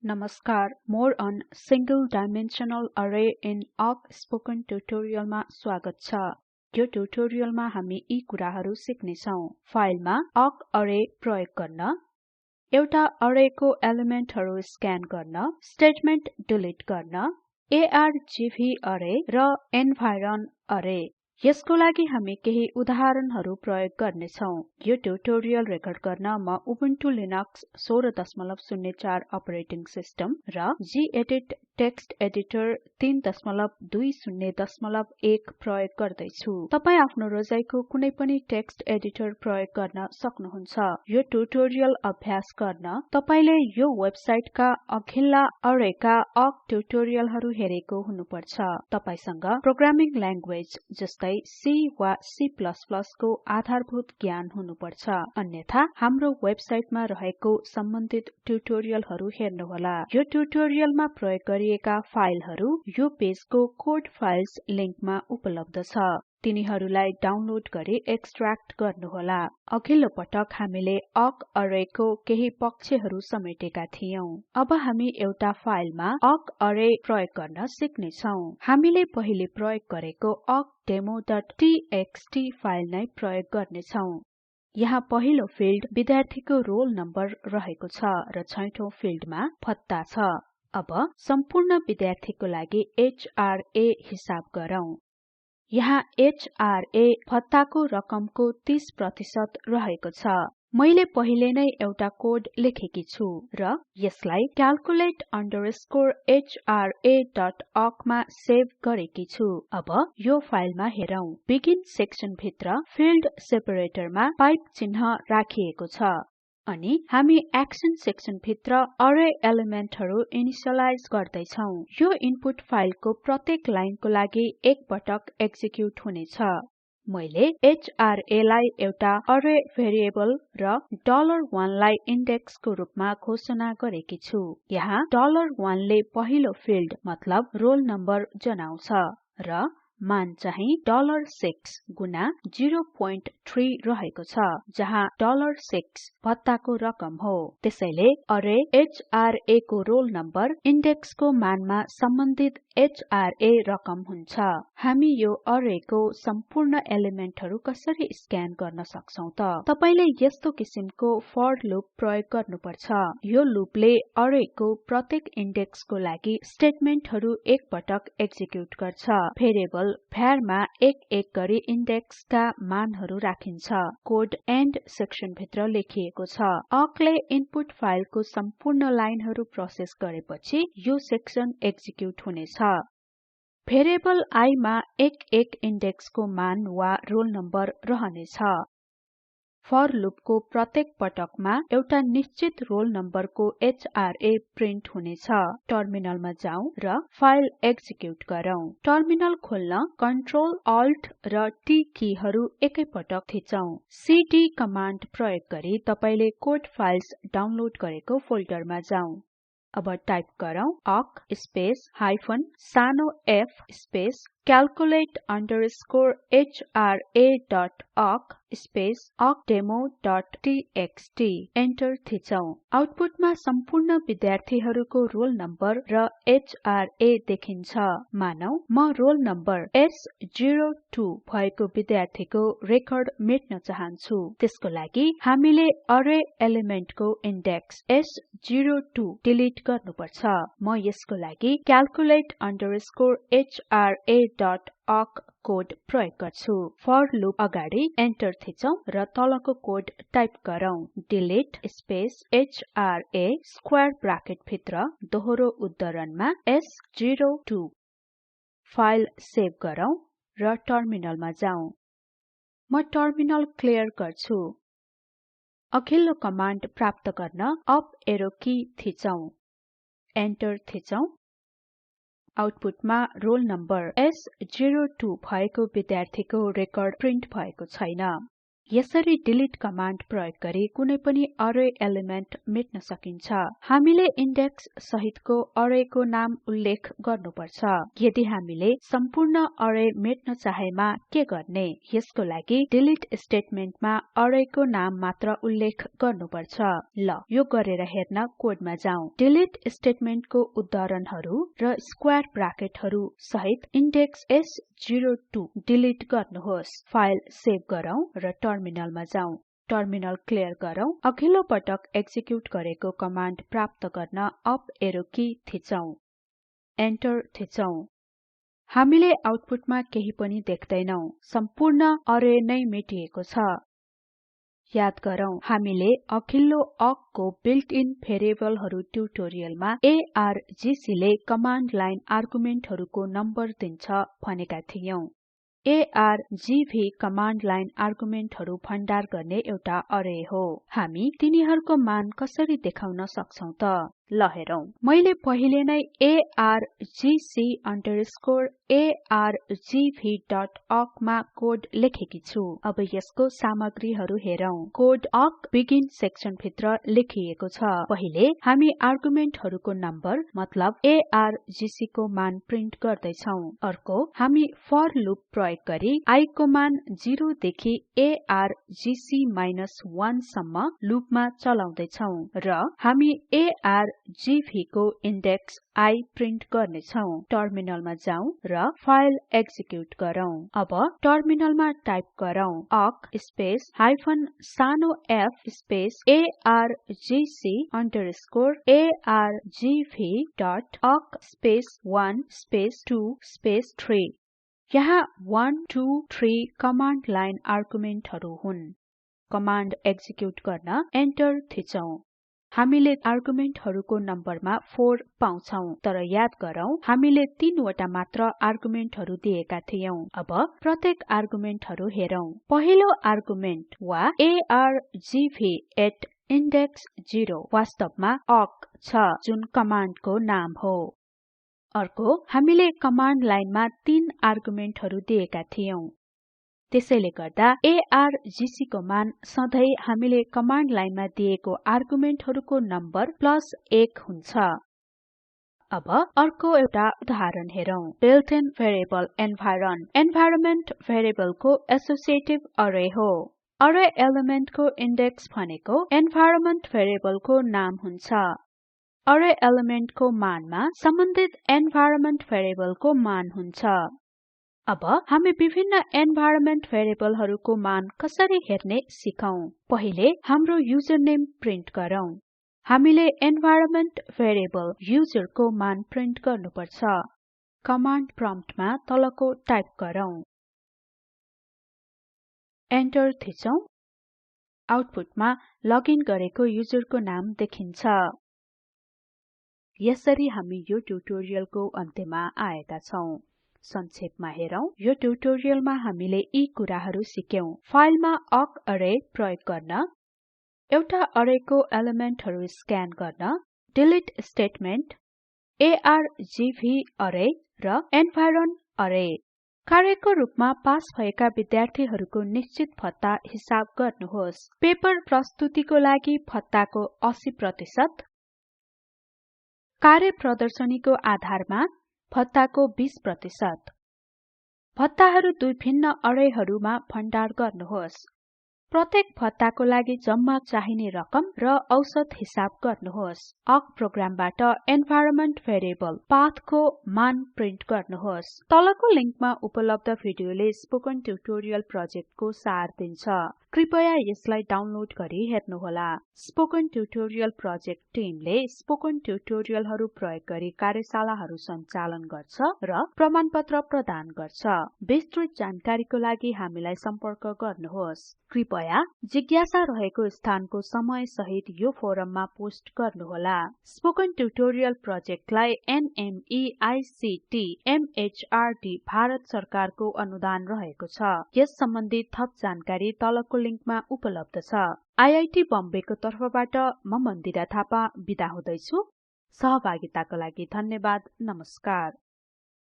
नमस्कार, More on Single Dimensional Array in Awk spoken ट्युटोरियलमा स्वागत छ। यो ट्युटोरियलमा हामी यी कुराहरू सिक्ने छौं। फाइलमा awk array प्रयोग गर्न, एउटा अरेको एलिमेन्टहरू स्क्यान गर्न, स्टेटमेन्ट डिलिट गर्न, ARGV array र environ array। यसको लागि हामी केही उदाहरणहरू प्रयोग गर्ने छौं। यो ट्युटोरियल रेकर्ड गर्न म उबुन्टु लिनक्स 1604 अपरेटिङ सिस्टम र गेडिट टेक्स्ट एडिटर 3.20.1 प्रयोग गर्दै छु। तपाई आफ्नो रोजाइको कुनै पनि टेक्स्ट एडिटर प्रयोग गर्न सक्नुहुन्छ। यो ट्युटोरियल अभ्यास गर्न तपाईले यो वेबसाइटका अघिल्ला अरेका awk ट्युटोरियलहरू हेरेको हुनुपर्छ। तपाईसँग प्रोग्रामिङ ल्याङ्ग्वेज जस्तै C वा C++ को आधारभूत ज्ञान हुनुपर्छ। अन्यथा हाम्रो वेबसाइटमा रहेको सम्बन्धित ट्युटोरियलहरू हेर्नुहोला। यो ट्युटोरियलमा प्रयोग गरिएका फाइलहरू यो पेजको कोड फाइल्स लिंकमा उपलब्ध छ। तिनीहरूलाई डाउनलोड गरी एक्सट्र्याक्ट गर्नुहोला। अघिल्लो पटक हामीले awk arrayको केही पक्षहरू समेटेका थियौं। अब हामी एउटा फाइलमा awk array प्रयोग गर्न सिक्ने छौं। हामीले पहिले प्रयोग गरेको awkdemo.txt फाइल नै प्रयोग गर्ने छौं। यहाँ पहिलो फिल्ड विद्यार्थीको रोल नम्बर रहेको छ र छैठौं फिल्डमा भत्ता छ। अब सम्पूर्ण विद्यार्थीको लागि HRA हिसाब गरौँ। यहाँ HRA भत्ताको रकमको 30% रहेको छ। मैले पहिले नै एउटा कोड लेखेकी छु र यसलाई calculate_HRA.awk मा सेभ गरेकी छु। अब यो फाइलमा हेरौं। बिगिन सेक्सन भित्र फिल्ड सेपरेटरमा पाइप चिन्ह राखिएको छ। अनि हामी एक्सन सेक्सन भित्र अरे एलिमेन्टहरू इनिशियलाइज गर्दै छौं। यो इनपुट फाइलको प्रत्येक लाइनको लागि एक पटक एक्जिक्युट हुनेछ। मैले HRA लाई एउटा अरे भेरिएबल र $1 लाई इन्डेक्सको रूपमा घोषणा गरेकी छु। यहाँ $1 ले पहिलो फिल्ड मतलब रोल नम्बर जनाउँछ र मान चाहिँ $6 गुना 0.3 रहेको छ, जहाँ $6 भत्ताको रकम हो। त्यसैले अरे HRA को रोल नम्बर इन्डेक्सको मानमा सम्बन्धित HRA रकम हुन्छ। हामी यो अरेको सम्पूर्ण एलिमेन्टहरू कसरी स्क्यान गर्न सक्छौं त? तपाईले यस्तो किसिमको फर लूप प्रयोग गर्नुपर्छ। यो लूपले अरेको प्रत्येक इन्डेक्सको लागि स्टेटमेन्टहरू एक पटक एक्जिक्युट गर्छ। भेरिएबल var मा एक गरी इन्डेक्सका मानहरू राखिन्छ। कोड एन्ड सेक्सन भित्र लेखिएको छ। awk ले इनपुट फाइलको सम्पूर्ण लाइनहरू प्रोसेस गरेपछि यो सेक्सन एक्जिक्युट हुनेछ। भेरिएबल I मा एक इन्डेक्सको मान वा रोल नम्बर रहनेछ। फर लूपको प्रत्येक पटकमा एउटा निश्चित रोल नम्बरको HRA प्रिन्ट हुनेछ। टर्मिनलमा जाउँ र फाइल एक्जिक्युट गरौँ। टर्मिनल खोल्न Ctrl Alt र T कीहरू एकै पटक थिचौं। CD कमान्ड प्रयोग गरी तपाईले कोड फाइल्स डाउनलोड गरेको फोल्डरमा जाउँ। अब टाइप गरौँ awk स्पेस हाइफन सानो f space calculate_HRA.awk space awkdemo.txt enter थिचौं। आउटपुटमा सम्पूर्ण विद्यार्थीहरूको रोल नम्बर र HRA देखिन्छ। मानौ म रोल नम्बर S02 भएको विद्यार्थीको रेकर्ड मेट्न चाहन्छु। त्यसको लागि हामीले अरे एलिमेन्टको इन्डेक्स S02 डिलिट गर्नुपर्छ। म यसको लागि calculate_HRA.awk कोड प्रयोग गर्छु। फर लूप अगाडि एन्टर थिचौं र तलको कोड टाइप गरौँ। Delete space HRA square bracket भित्र दोहोरो उद्धरणमा S02। फाइल सेभ गरौँ र टर्मिनलमा जाउँ। म टर्मिनल क्लियर गर्छु। अघिल्लो कमान्ड प्राप्त गर्न अप एरो की थिचौं। एन्टर थिचौं। आउटपुटमा रोल नम्बर S02 भएको विद्यार्थीको रेकर्ड प्रिन्ट भएको छैन। यसरी डिलिट कमान्ड प्रयोग गरी कुनै पनि अरे एलिमेन्ट मेट्न सकिन्छ। हामीले इन्डेक्स सहितको अरेको नाम उल्लेख गर्नुपर्छ। यदि हामीले सम्पूर्ण अरे मेट्न चाहेमा के गर्ने? यसको लागि डिलिट स्टेटमेन्टमा अरेको नाम मात्र उल्लेख गर्नुपर्छ। ल यो गरेर हेर्न कोडमा जाउँ। डिलिट स्टेटमेन्टको उद्धरणहरु र स्क्वायर ब्राकेटहरु सहित इन्डेक्स s02 डिलिट गर्नुहोस्। फाइल सेभ गरौँ र टर्मिनलमा जाउँ। टर्मिनल क्लियर गरौँ। अघिल्लो पटक एक्जिक्युट गरेको कमान्ड प्राप्त गर्न अप एरो की थिचौं। एन्टर थिचौं। हामीले आउटपुटमा केही पनि देख्दैनौं। सम्पूर्ण अरे नै मेटिएको छ। याद गरौँ हामीले अघिल्लो अकको बिल्ट इन भेरिएबलहरु ट्युटोरियलमा ARGC ले कमान्ड लाइन आर्गुमेन्टहरुको नम्बर दिन्छ भनेका थियौं। ARGV कमान्ड लाइन आर्गुमेन्टहरु भण्डार गर्ने एउटा अरे हो। हामी तिनीहरुको मान कसरी देखाउन सक्छौं त? ल हेरौं। मैले पहिले नै argc_argv.awk मा कोड लेखेकी छु। अब यसको सामग्रीहरु हेरौं। कोड awk begin सेक्सन भित्र लेखिएको छ। पहिले हामी आर्गुमेन्टहरुको नम्बर मतलब argc को मान प्रिन्ट गर्दै छौं। अर्को हामी फर लूप प्रयोग गरी I को मान 0 देखि argc-1 सम्म लूपमा चलाउँदै छौं र हामी argv को इन्डेक्स I प्रिन्ट गर्ने छौं। टर्मिनलमा जाउँ र फाइल एक्जिक्युट गरौँ। अब टर्मिनलमा टाइप गरौँ awk स्पेस हाइफन सानो f space argc_argv.awk space 1 space 2 space 3। यहाँ 1 2 3 कमान्ड लाइन आर्गुमेन्टहरु हुन्। कमान्ड एक्जिक्युट गर्न एन्टर थिचौं। हामीले आर्गुमेन्टहरुको नम्बरमा 4 पाउँछौं। तर याद गरौँ हामीले 3 वटा मात्र आर्गुमेन्टहरु दिएका थियौं। अब प्रत्येक आर्गुमेन्टहरु हेरौं। पहिलो आर्गुमेन्ट वा argv@index0 वास्तवमा awk छ जुन कमान्डको नाम हो। अर्को हामीले कमान्ड लाइनमा 3 आर्गुमेन्टहरु दिएका थियौं। त्यसैले गर्दा argc को मान सधैं हामीले कमान्ड लाइनमा दिएको आर्गुमेन्टहरुको नम्बर प्लस 1 हुन्छ। अब अर्को एउटा उदाहरण हेरौं। बिल्ट इन भेरिएबल एन्भाइरोन्मेन्ट भेरिएबलको एसोसिएटिभ अरे हो। अरे एलिमेन्टको इन्डेक्स भनेको एन्भाइरोन्मेन्ट भेरिएबलको नाम हुन्छ। अरे एलिमेन्टको मानमा सम्बन्धित एन्भाइरोन्मेन्ट भेरिएबलको मान हुन्छ। अब हामी विभिन्न एन्भाइरोन्मेन्ट भेरिएबलहरुको मान कसरी हेर्ने सिकौं। पहिले हाम्रो युजरनेम प्रिन्ट गरौँ। हामीले एन्भाइरोन्मेन्ट भेरिएबल युजरको मान प्रिन्ट गर्नुपर्छ। कमान्ड प्रम्प्टमा तलको टाइप गरौँ। एन्टर थिचौं। आउटपुटमा लगइन गरेको युजरको नाम देखिन्छ। यसरी हामी यो ट्युटोरियलको अन्त्यमा आएका छौं। संक्षेपमा हेरौं। यो ट्युटोरियलमा हामीले यी कुराहरु सिक्यौं। फाइलमा awk अरे प्रयोग गर्न, एउटा अरेको एलिमेन्टहरु स्क्यान गर्न, डिलिट स्टेटमेन्ट, argv अरे र एन्भाइरोन अरे। कार्यको रूपमा पास भएका विद्यार्थीहरुको निश्चित भत्ता हिसाब गर्नुहोस्। पेपर प्रस्तुतिको लागि भत्ताको 80%, कार्य प्रदर्शनीको आधारमा भत्ताको 20%। भत्ताहरु दुई भिन्न अरेहरुमा भण्डार गर्नुहोस्। प्रत्येक भत्ताको लागि जम्मा चाहिने रकम र औसत हिसाब गर्नुहोस्। awk प्रोग्रामबाट एन्भाइरोन्मेन्ट भेरिएबल पाथको मान प्रिन्ट गर्नुहोस्। तलको लिंकमा उपलब्ध भिडियोले स्पोकन ट्युटोरियल प्रोजेक्टको सार दिन्छ। कृपया यसलाई डाउनलोड गरी हेर्नुहोला। स्पोकन ट्युटोरियल प्रोजेक्ट टिमले स्पोकन ट्युटोरियलहरु प्रयोग गरी कार्यशालाहरु सञ्चालन गर्छ र प्रमाणपत्र प्रदान गर्छ। विस्तृत जानकारीको लागि हामीलाई सम्पर्क गर्नुहोस्। कृपया जिज्ञासा रहेको स्थानको समय सहित यो फोरममा पोस्ट गर्नुहोला। स्पोकन ट्युटोरियल प्रोजेक्टलाई NMEICT MHRD भारत सरकारको अनुदान रहेको छ। यस सम्बन्धी थप जानकारी तलको लिंकमा उपलब्ध छ। आईआईटी बम्बेको तर्फबाट म मन्दिरा थापा बिदा हुदैछु। सहभागिताको लागि धन्यवाद। नमस्कार।